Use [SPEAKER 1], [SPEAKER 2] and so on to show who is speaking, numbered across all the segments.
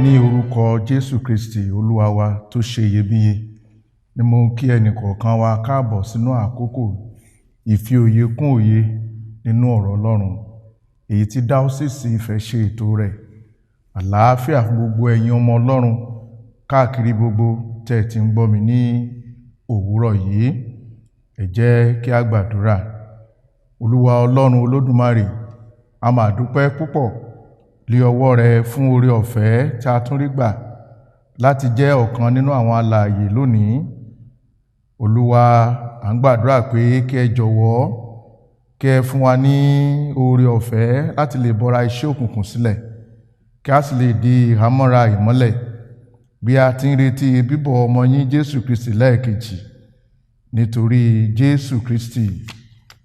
[SPEAKER 1] Ní orúkọ Jésù Kristi Olúwa wa tó ṣe iyebíye ni mo kí ẹnìkọ̀ọ̀kan wa káàbọ̀ sínú àkókò ìfi òye kún òye nínú ọ̀rọ̀ Ọlọ́run èyí tí dáósìsì Ifẹ̀ ṣe ètò rẹ̀. Àlàáfíà fún gbogbo ẹ̀yin ọmọ Ọlọ́run káàkiri gbogbo tẹ́ ti ń gbọ́ mi ní òwúrọ̀ yìí. Ẹ jẹ́ kí a gbàdúrà. Olúwa Ọlọ́run Olódùmarè, a máa dúpẹ́ púpọ̀ lé ọwọ́ rẹ fún oore ọ̀fẹ́ tí a tún rí gbà láti jẹ́ ọ̀kan nínú àwọn alààyè lónìí. Olúwa, à ń gbàdúrà pé kí ẹ jọ̀wọ́ kí ẹ fún wa ní oore ọ̀fẹ́ láti lè bọ́ra iṣẹ́ òkùnkùn sílẹ̀, kí a sì lè di ìhámọ́ra ìmọ́lẹ̀ bí a ti ń retí bíbọ̀ ọmọ yín Jésù Kristi lẹ́ẹ̀kejì. Nítorí Jésù Kristi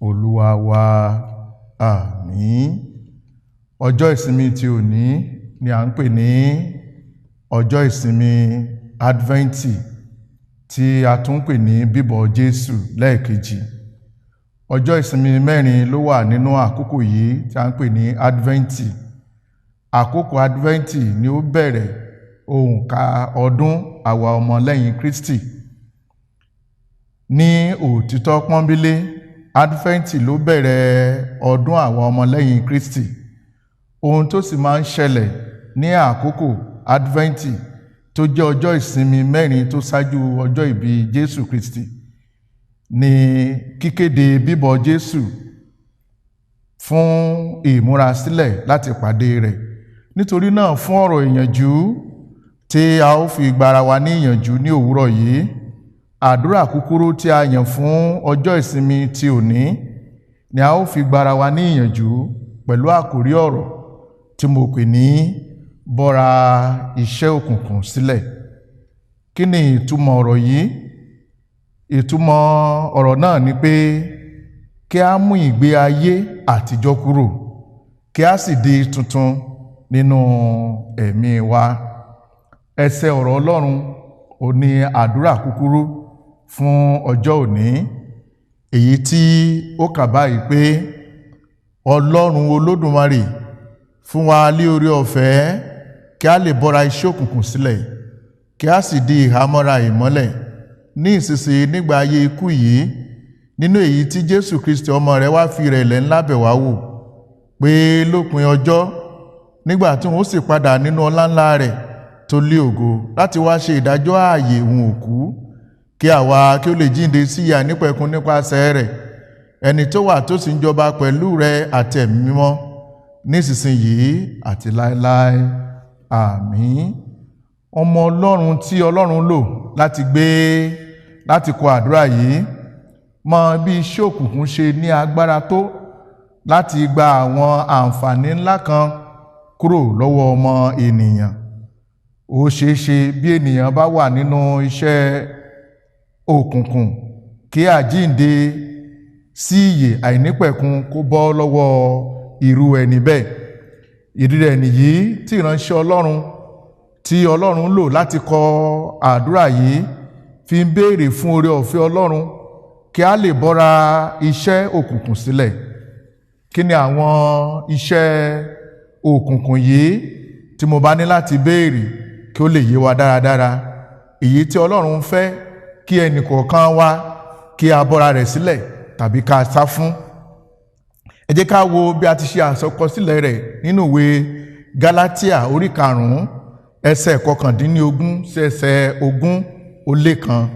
[SPEAKER 1] Olúwa wa, àmín. Ọjọ́ ìsinmi ti òní ni à ń pè ní ọjọ́ ìsinmi Adventi, tí a tún pè ní bíbọ̀ Jésù lẹ́ẹ̀kejì. Ọjọ́ ìsinmi mẹ́rin ló wà nínú àkókò yìí tí a ń pè ní Adventi. Àkókò Adventi ni ó bẹ̀rẹ̀ òǹkà ọdún àwa ọmọlẹ́yìn Kristi. Ní òtítọ́ pọ́nbélé, Adventi ló bẹ̀rẹ̀ ọdún àwa ọmọlẹ́yìn Kristi. Ohun tó sì máa ń ṣẹlẹ̀ ní àkókò Adventi tó jẹ́ ọjọ́ ìsinmi mẹ́rin tó ṣáájú ọjọ́ ìbí Jésù Kristi ni kíkéde bíbọ̀ Jésù fún ìmúrasílẹ̀ láti pàdé rẹ̀. Nítorí náà, fún ọ̀rọ̀ ìyànjú tí a ó fi gbara wa ní ìyànjú ní òwúrọ̀ yìí, àdúrà kúkúrú tí a yàn fún ọjọ́ ìsinmi ti òní ni a ó fi gbara wa ní ìyànjú pẹ̀lú àkórí ọ̀rọ̀ tí mo pè ní bọ́ra iṣẹ́ òkùnkùn sílẹ̀. Kí ni ìtumọ̀ ọ̀rọ̀ yìí? Ìtumọ̀ ọ̀rọ̀ náà ni pé kí a mú ìgbé ayé àtijọ́ kúrò, kí a sì di tuntun nínú ẹ̀mí wa. Ẹsẹ̀ ọ̀rọ̀ Ọlọ́run ò ní àdúrà kúkúrú fún ọjọ́ òní, èyí tí ó kà báyìí pé Ọlọ́run Olódùmarè fún wa lé oore ọ̀fẹ́ kí a lè bọ́ra iṣẹ́ òkùnkùn sílẹ̀, kí a sì di ìhámọ́ra ìmọ́lẹ̀ ní ìsinsìnyí nígbà ayé ikú yìí, nínú èyí tí Jésù Kristi ọmọ rẹ̀ wá fi ìrẹ̀lẹ̀ ńlá bẹ̀ wá wò, pé lópin ọjọ́ nígbà tí òun sì padà nínú ọlá ńlá rẹ̀ tó lé ògo láti wá ṣe ìdájọ́ ààyè òun òkú, kí àwa kí ó lè jíǹde sí ìyà nípẹ̀kun nípasẹ̀ rẹ̀, ẹni tó wà tó sì ń jọba pẹ̀lú rẹ̀ àti ẹ̀mí mímọ́ nísinsìnyí àti láéláé. Àmín. Ọmọ Ọlọ́run tí Ọlọ́run lò láti kọ àdúrà yìí mọ bí iṣẹ́ òkùnkùn ṣe ní agbára tó láti gba àwọn àǹfààní ńlá kan kúrò lọ́wọ́ ọmọ ènìyàn. Ó ṣeéṣe bí ènìyàn bá wà nínú iṣẹ́ òkùnkùn kí àjíǹde sí ìyè àìnípẹ̀kun kó bọ́ lọ́wọ́ irú ẹni bẹ́ẹ̀. Ìdí rẹ̀ nìyí tí ìránṣẹ́ Ọlọ́run tí Ọlọ́run lò láti kọ àdúrà yìí fi ń béèrè fún oore ọ̀fẹ́ Ọlọ́run kí a lè bọ́ra iṣẹ́ òkùnkùn sílẹ̀. Kí ni àwọn iṣẹ́ òkùnkùn yìí tí mo bá ní láti béèrè kí ó lè yé wa dáradára, èyí tí Ọlọ́run fẹ́ kí ẹnìkọ̀ọ̀kan wa kí a bọ́ra rẹ̀ sílẹ̀ tàbí ká sá fún? Ẹ jẹ́ ká wo bí a ti ṣe àsọkọsílẹ̀ rẹ̀ nínú ìwé Gálátíà orí 5 ẹsẹ̀ 19 sí ẹsẹ̀ 20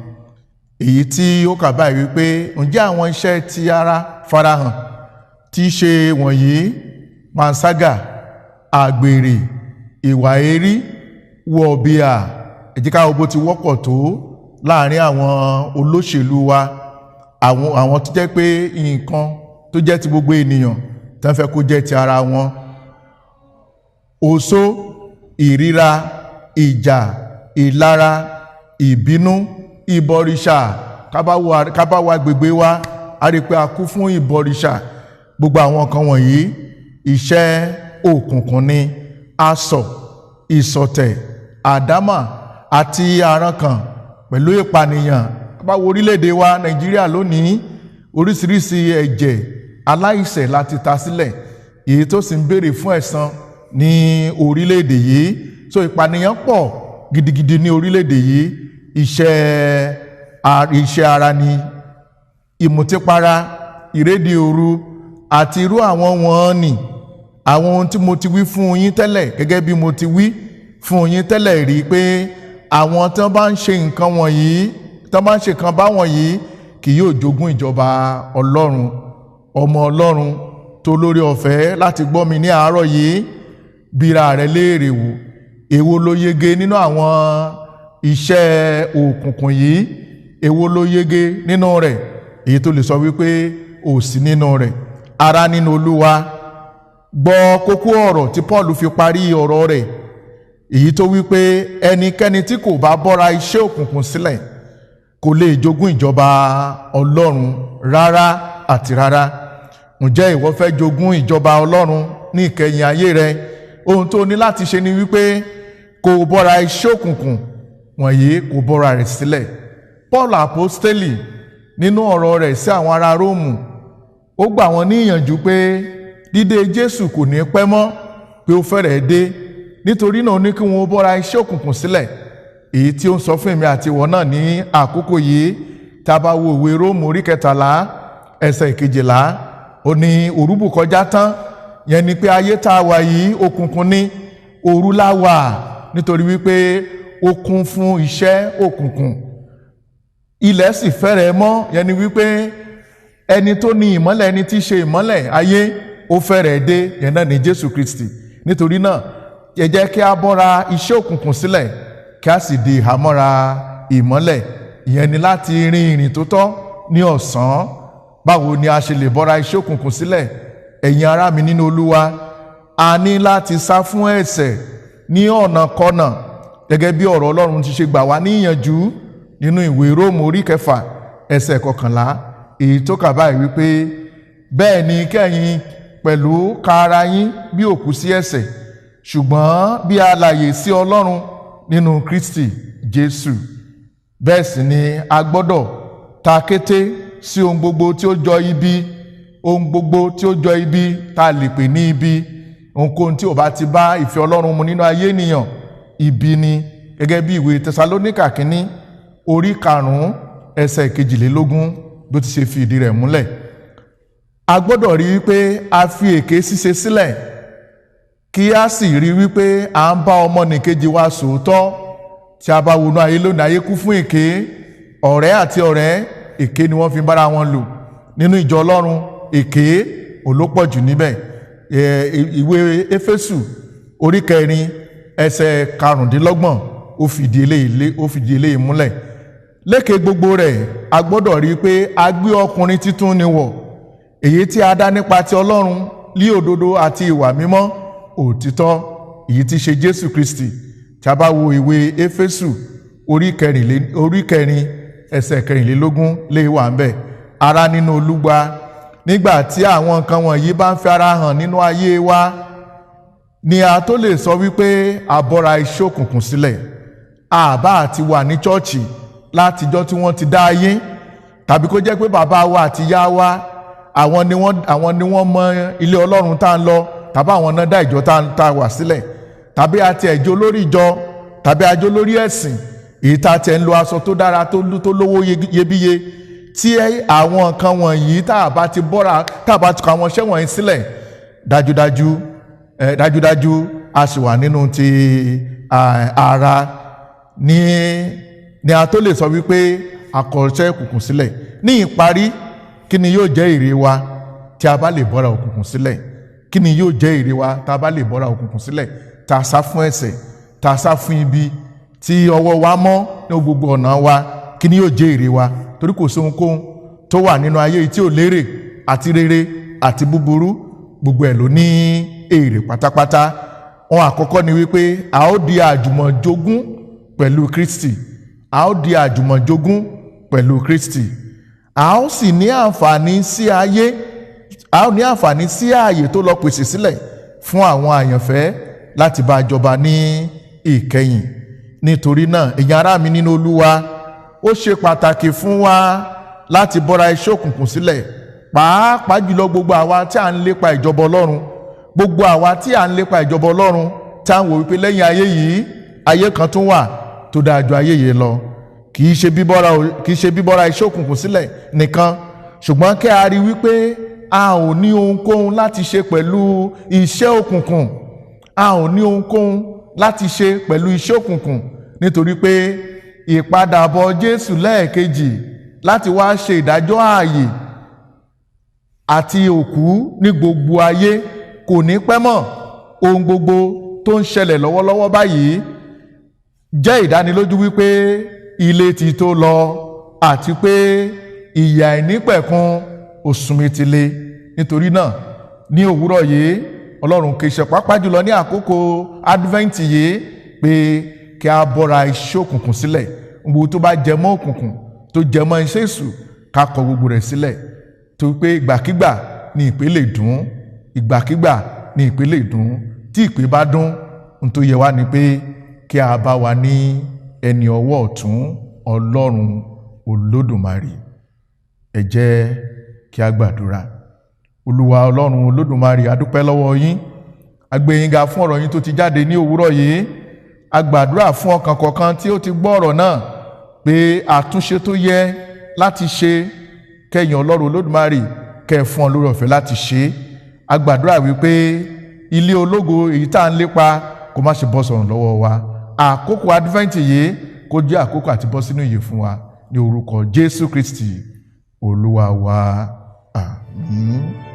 [SPEAKER 1] èyí tí ó kà báyìí wípé ǹjẹ́ àwọn iṣẹ́ ti ara farahàn, tí í ṣe wọ̀nyí: panṣágà, àgbèrè, ìwà èérí, wọ̀bìà. Ẹ jẹ́ ká wo bó ti wọ́pọ̀ tó láàrin àwọn olóṣèlú wa, àwọn tó jẹ́ pé nǹkan tó jẹ́ ti gbogbo ènìyàn tán fẹ́ kó jẹ́ ti ara wọn. Oṣó, ìríra, ìjà, ìlara, ìbínú, ìbọrìṣà. Ká bá wa gbègbè wa, a rí pé a kú fún ìbọrìṣà. Gbogbo àwọn kan wọ̀nyí iṣẹ́ òkùnkùn ni. Asọ̀, ìṣọ̀tẹ̀, àdámà àti àrankàn pẹ̀lú ìpànìyàn. Ká bá wo orílẹ̀-èdè wa Nàìjíríà lónìí, oríṣiríṣi ẹ̀jẹ̀ aláìṣẹ̀ láti ta sílẹ̀, èyí tó sì ń béèrè fún ẹ̀san ní orílẹ̀-èdè yìí so ìpànìyàn pọ̀ gidigidi ní orílẹ̀-èdè yìí. Iṣẹ́ ara ni, ìmùtípara, ìrédè òru àti irú àwọn wọn ni àwọn ohun tí mo ti wí fún yín tẹ́lẹ̀, gẹ́gẹ́ bí mo ti wí fún yín tẹ́lẹ̀ rí pé àwọn tí wọ́n bá ń ṣe nǹkan wọ̀nyí, tí wọ́n bá ń ṣe nǹkan báwọn yìí kì yóò jogún ìjọba Ọlọ́run. Ọmọ Ọlọ́run tó lórí ọ̀fẹ́ láti gbọ́ mi ní àárọ̀ yìí, bíra rẹ̀ léèrè wò, èwo ló yege nínú àwọn iṣẹ́ òkùnkùn yìí, èwo ló yege nínú rẹ̀, èyí tó lè sọ wípé ò sí nínú rẹ̀. Ará nínú Olúwa, gbọ́ kókó ọ̀rọ̀ tí Paul fi parí ọ̀rọ̀ rẹ̀, èyí tó wípé ẹnikẹ́ni tí kò bá bọ́ra iṣẹ́ òkùnkùn sílẹ̀ kò lè jogún ìjọba Ọlọ́run rárá àti rárá. Ǹjẹ́ ìwọ fẹ́ jogún ìjọba Ọlọ́run ní ìkẹyìn ayé rẹ? Ohun tó ní láti ṣe ni wípé kò bọ́ra iṣẹ́ òkùnkùn wọ̀nyí, kò bọ́ra rẹ̀ sílẹ̀. Paul apostoli nínú ọ̀rọ̀ rẹ̀ sí àwọn ará Róòmù, ó gbà wọ́n ní ìyànjú pé dídé Jésù kò ní pẹ́ mọ́, pé ó fẹ́rẹ̀ dé. Nítorí náà ó ní kí wọ́n bọ́ra iṣẹ́ òkùnkùn sílẹ̀, èyí tí ó ń sọ fún èmi àti ìwọ náà ní àkókò yìí. Tá a bá wo ìwé Róòmù orí 13 ẹsẹ̀ 12, ó ní òru bù kọjá tán, yẹn ni pé ayé tá a wà yìí òkùnkùn ni, òru la wà, nítorí wípé ó kún fún iṣẹ́ òkùnkùn. Ilẹ̀ sì fẹ́rẹ̀ mọ́, yẹn ni wípé ẹni tó ní ìmọ́lẹ̀, ẹni tí í ṣe ìmọ́lẹ̀ ayé, ó fẹ́rẹ̀ dé, yẹn náà ni Jésù Kristi. Nítorí náà ẹ jẹ́ kí a bọ́ra iṣẹ́ òkùnkùn sílẹ̀, kí a sì di ìhámọ́ra ìmọ́lẹ̀. Ìyẹn ni láti rin ìrìn tó tọ́ ní ọ̀sán. Báwo ni a ṣe lè bọ́ra iṣẹ́ òkùnkùn sílẹ̀? Ẹ̀yin ará mi nínú Olúwa, a ní láti sá fún ẹ̀ṣẹ̀ ní ọ̀nàkọnà, gẹ́gẹ́ bí ọ̀rọ̀ Ọlọ́run ti ṣe gbà wá ní ìyànjú nínú ìwé Róòmù orí 9 ẹsẹ̀ 11, èyí tó kà báyìí wípé bẹ́ẹ̀ ni kẹ́yin pẹ̀lú ka ara yín bí òkú sí ẹ̀ṣẹ̀, ṣùgbọ́n bí alààyè sí Ọlọ́run nínú Kristi Jésù. Bẹ́ẹ̀ sì ni a gbọ́dọ̀ ta kété sí ohun gbogbo tí ó jọ ibi, ohun gbogbo tí ó jọ ibi tá a lè pè ní ibi. Ohunkóhun tí ò bá ti bá ìfẹ́ Ọlọ́run mu nínú ayé ènìyàn, ibi ni. Gẹ́gẹ́ bí ìwé Tẹsalóníkà kínní orí 5 ẹsẹ̀ 22 bó ti ṣe fi ìdí rẹ̀ múlẹ̀. A gbọ́dọ̀ rí wípé a fi èké ṣíṣe sílẹ̀, kí a sì rí wípé à ń bá ọmọnìkejì wa sòótọ́. Tí a bá wọnú ayé lónìí, ayé kún fún èké. Ọ̀rẹ́ àti ọ̀rẹ́, èké ni wọ́n fi bára wọn lò. Nínú ìjọ Ọlọ́run, èké olópọ̀jù níbẹ̀. Ìwé Éfésù orí 4 ẹsẹ̀ 25 ó fìdí eléyìí múlẹ̀. Lékè gbogbo rẹ̀, a gbọ́dọ̀ rí pé a gbé ọkùnrin títún ni wọ̀, èyí tí a dá nípa ti Ọlọ́run lí òdodo àti ìwà mímọ́ òtítọ́, èyí tí ṣe Jésù Kristi. Tí a bá wo ìwé Éfésù orí 4 ẹsẹ̀ 24 lè wà ń bẹ̀. Ará nínú Olúwa, nígbà tí àwọn nǹkan wọ̀nyí bá ń fi ara hàn nínú ayé wa, ni a tó lè sọ wípé a bọ́ra iṣẹ́ òkùnkùn sílẹ̀. Àbá àti wà ní chọ́ọ̀chì látijọ́ tí wọ́n ti dá ayé, tàbí kó jẹ́ pé bàbá wa àti ìyá wa àwọn ni wọ́n mọ ilé Ọlọ́run tá ń lọ, tàbí àwọn náà dá ìjọ tá wà sílẹ̀, tàbí àti ẹ̀jọ́ lórí ìjọ, tàbí àjọ lórí ẹ̀sìn, èyí tá tẹ̀ ń lo aṣọ tó dára tó lówó iyebíye. Tí àwọn nǹkan wọ̀nyí tá a bá ti bọ́ra, tá a bá ti kọ àwọn iṣẹ́ wọ̀nyí sílẹ̀, dájúdájú a sì wà nínú ti ara ni a tó lè sọ wípé a kọ iṣẹ́ òkùnkùn sílẹ̀. Ní ìparí, kí ni yóò jẹ́ èrè wa tí a bá lè bọ́ra òkùnkùn sílẹ̀? Kí ni yóò jẹ́ èrè wa tá a bá lè bọ́ra òkùnkùn sílẹ̀? Tá a sá fún ẹ̀ṣẹ̀, tá a sá fún ibi, tí ọwọ́ wa mọ́ ní gbogbo ọ̀nà wa, kí ni yóò jẹ́ èrè wa? Torí kò sí ohunkóhun tó wà nínú ayé tí ò lérè, àti rere àti búburú, gbogbo ẹ̀ ló ní èrè pátápátá. Ohun àkọ́kọ́ ni wípé a ó di àjùmọ̀jogún pẹ̀lú Kristi. A ó di àjùmọ̀jogún pẹ̀lú Kristi. A ó sì ní àǹfààní sí ayé, a ó ní àǹfààní sí ààyè tó lọ pèsè sílẹ̀ fún àwọn àyànfẹ́ láti bá jọba ní ìkẹyìn. Nítorí náà, ẹ̀yin ará mi nínú Olúwa, ó ṣe pàtàkì fún wa láti bọ́ra iṣẹ́ òkùnkùn sílẹ̀, pàápàá jùlọ gbogbo àwa tí à ń lépa ìjọba Ọlọ́run. Gbogbo àwa tí à ń lépa ìjọba Ọlọ́run tá à ń wò wípé lẹ́yìn ayé yìí ayé kan tún wà tó dáa ju ayé yìí lọ. Kì í ṣe bíbọ́ra iṣẹ́ òkùnkùn sílẹ̀ nìkan, ṣùgbọ́n kí a rí wípé a ò ní ohunkóhun láti ṣe pẹ̀lú iṣẹ́ òkùnkùn. A ò ní ohunkóhun láti ṣe pẹ̀lú iṣẹ́ òkùnkùn, nítorí pé ìpadàbọ̀ Jésù lẹ́ẹ̀kejì láti wá ṣe ìdájọ́ ààyè àti òkú ní gbogbo ayé kò ní pẹ́ mọ́. Ohun gbogbo tó ń ṣẹlẹ̀ lọ́wọ́lọ́wọ́ báyìí jẹ́ ìdánilójú wípé ilé ti tó lọ, àti pé ìyà àìnípẹ̀kun ó súnmọ́ etílé. Nítorí náà ní òwúrọ̀ yìí Ọlọ́run kì í ṣe pàápàá jùlọ ní àkókò Advent yìí pé kí a bọ́ra iṣẹ́ òkùnkùn sílẹ̀. Gbogbo tó bá jẹ mọ́ òkùnkùn, tó jẹ mọ́ iṣẹ́ èṣù, ká kọ gbogbo rẹ̀ sílẹ̀. Tó pé ìgbàkígbà ni ìpè lè dún, ìgbàkígbà ni ìpè lè dún. Tí ìpè bá dún, ohun tó yẹ wá ni pé kí a bá wa ní ẹni ọwọ́ ọ̀tún Ọlọ́run Olódùmarè. Ẹ jẹ́ kí a gbàdúrà. Olúwa Ọlọ́run Olódùmarè, a dúpẹ́ lọ́wọ́ yín, a gbé yín ga fún ọ̀rọ̀ yín tó ti jáde ní òwúrọ̀ yìí. A gbàdúrà fún ọkàn kọ̀ọ̀kan tí ó ti gbọ́ ọ̀rọ̀ náà pé àtúnṣe tó yẹ láti ṣe, kẹ́yìn Ọlọ́run Olódùmarè kẹ́ fún ọ lórí ọ̀fẹ́ láti ṣe. A gbàdúrà wípé ilé ológo èyí tá à ń lépa kó má ṣe bọ́ sọ̀rọ̀ lọ́wọ́ wa. Àkókò Advent yìí kó jẹ́ àkókò àti bọ́ sínú ìyè fún wa, ní orúkọ Jésù Kristi Olúwa wa. Àmín.